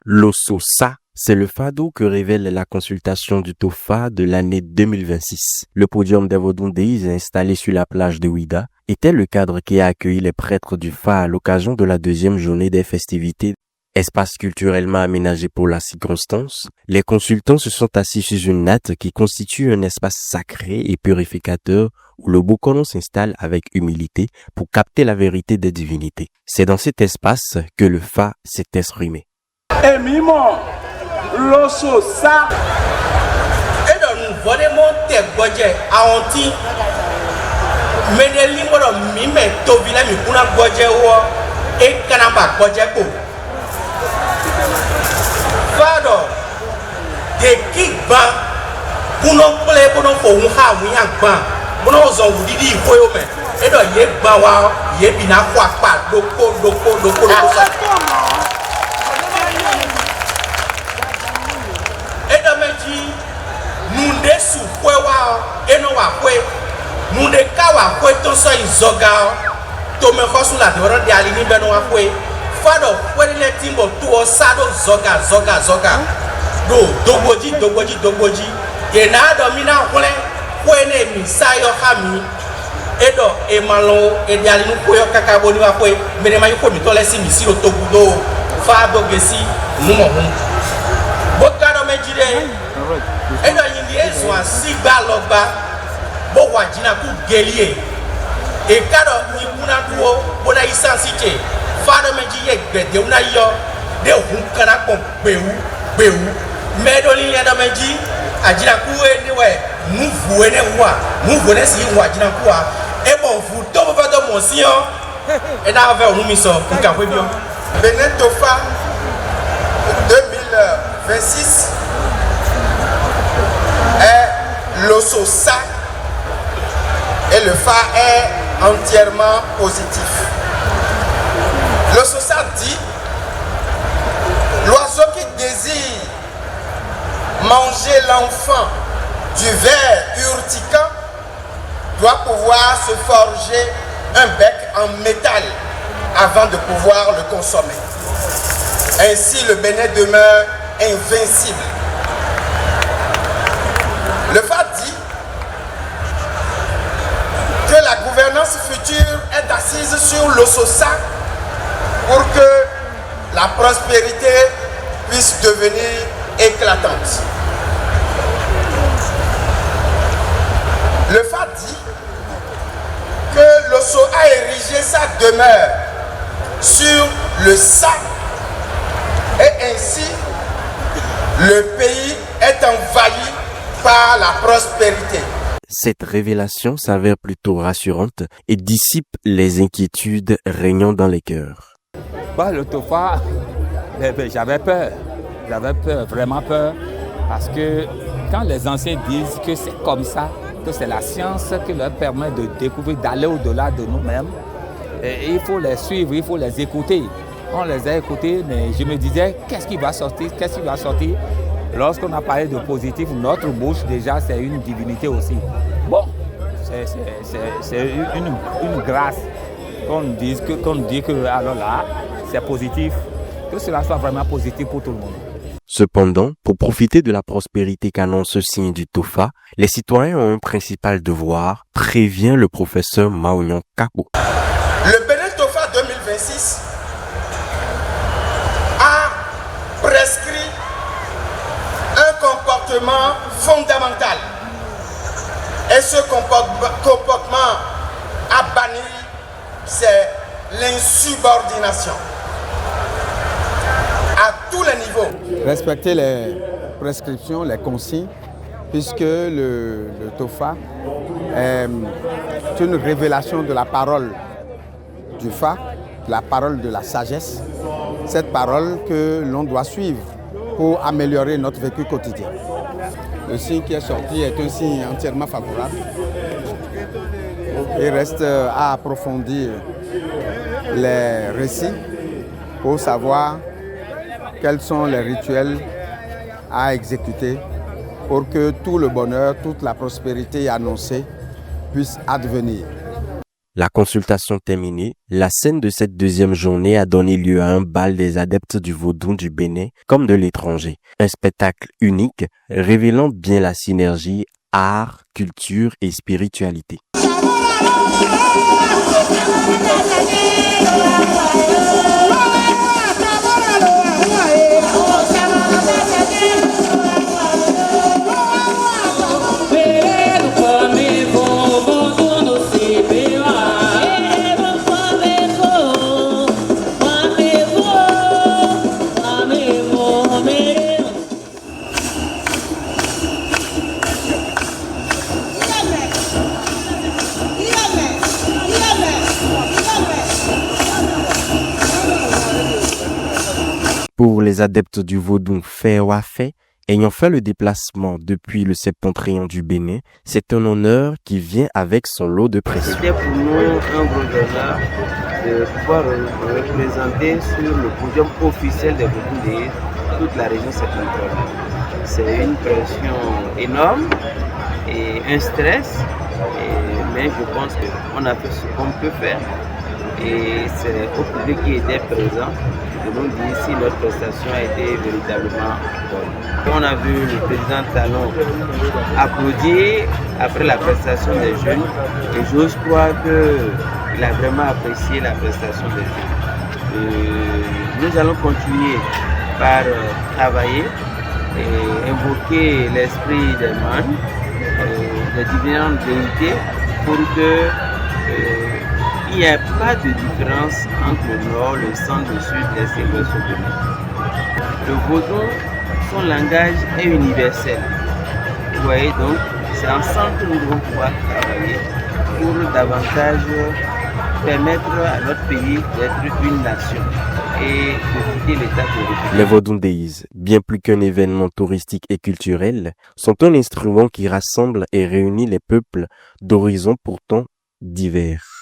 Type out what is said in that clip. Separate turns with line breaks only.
L'Ososa, c'est le fado que révèle la consultation du Tofa de l'année 2026. Le podium d'Evodondéis installé sur la plage de Ouida était le cadre qui a accueilli les prêtres du Fa à l'occasion de la deuxième journée des festivités. Espace culturellement aménagé pour la circonstance, les consultants se sont assis sur une natte qui constitue un espace sacré et purificateur où le Bokono s'installe avec humilité pour capter la vérité des divinités. C'est dans cet espace que le Fa s'est exprimé.
L'Ososa. Et donc nous voulons te godje aonti. Meneli moro mime to vila mi kuna godje wo e kana ba godje ko. Fado de kigba kuno ple kuno fo un ha mu yan gba. Kuno zo wudidi koyo me. E do ye gba wa ye bina kwa pa doko. Nunde su kwe wa eno wa kwe nunde ka wa kwe to so izoga to me khosu la doro de ali ni beno wa kwe fado kwe le timbo to sado zoga do dogboji ye na do mi na kule kwe ne mi sayo khami edo e malo e de ali nu kwe kaka boni wa kwe mene ma yiko mi to le si mi siro to gudo fado gesi numo hun bokado mejire edo yindi ezo asigba logba bo wajina ku gelie e kado ikuna duo bona isansite fado meji ye gbede una yo de hun kana pon bewu medo li ya da meji ajina ku e ni we muvu ene si wajina ku a e bon fu to bo do mo si o e da ve onu mi so ku ka we bio Benin Tofa 2026 est l'Ososa et le Fa est entièrement positif. L'Ososa dit l'oiseau qui désire manger l'enfant du ver urticant doit pouvoir se forger un bec en métal avant de pouvoir le consommer. Ainsi le Bénin demeure invincible. Le Fa dit que la gouvernance future est assise sur l'Ososa pour que la prospérité puisse devenir éclatante. Le Fa dit que l'Osso a érigé sa demeure sur le Sa et ainsi le pays est envahi par la prospérité.
Cette révélation s'avère plutôt rassurante et dissipe les inquiétudes régnant dans les cœurs.
Le Tofa, j'avais peur, vraiment peur, parce que quand les anciens disent que c'est comme ça, que c'est la science qui leur permet de découvrir, d'aller au-delà de nous-mêmes, et il faut les suivre, il faut les écouter. On les a écoutés, mais je me disais, qu'est-ce qui va sortir? Lorsqu'on a parlé de positif, notre bouche déjà c'est une divinité aussi. Bon, c'est une grâce qu'on dit que alors là, c'est positif, que cela soit vraiment positif pour tout le monde.
Cependant, pour profiter de la prospérité qu'annonce ce signe du Tofa, les citoyens ont un principal devoir, prévient le professeur Maounian Kako.
Le Bénin Tofa 2026 a prescrit un comportement fondamental. Et ce comportement à bannir, c'est l'insubordination. À tous les niveaux.
Respecter les prescriptions, les consignes, puisque le Tofa est une révélation de la parole du Fa, la parole de la sagesse, cette parole que l'on doit suivre pour améliorer notre vécu quotidien. Le signe qui est sorti est un signe entièrement favorable. Il reste à approfondir les récits pour savoir quels sont les rituels à exécuter pour que tout le bonheur, toute la prospérité annoncée puisse advenir.
La consultation terminée, la scène de cette deuxième journée a donné lieu à un bal des adeptes du vaudou du Bénin comme de l'étranger. Un spectacle unique révélant bien la synergie art, culture et spiritualité. Pour les adeptes du vaudou Féouafé, ayant fait le déplacement depuis le septentrion du Bénin, c'est un honneur qui vient avec son lot de pression.
C'était pour nous un gros honneur de pouvoir représenter sur le podium officiel des vaudous de toute la région septentrionale. C'est une pression énorme et un stress, mais je pense qu'on a fait ce qu'on peut faire. Et c'est au public qui était présent de nous dire si notre prestation a été véritablement bonne. On a vu le président Talon applaudir après la prestation des jeunes et j'ose croire qu'il a vraiment apprécié la prestation des jeunes. Nous allons continuer par travailler et invoquer l'esprit des man, des différentes vérités pour que il n'y a pas de différence entre le nord, le centre, le sud, l'est et l'ouest au Bénin. Le vaudou, son langage est universel. Vous voyez donc, c'est ensemble que nous devons pouvoir travailler pour davantage permettre à notre pays d'être une nation et de quitter l'état de république.
Les Vodou Days, bien plus qu'un événement touristique et culturel, sont un instrument qui rassemble et réunit les peuples d'horizons pourtant divers.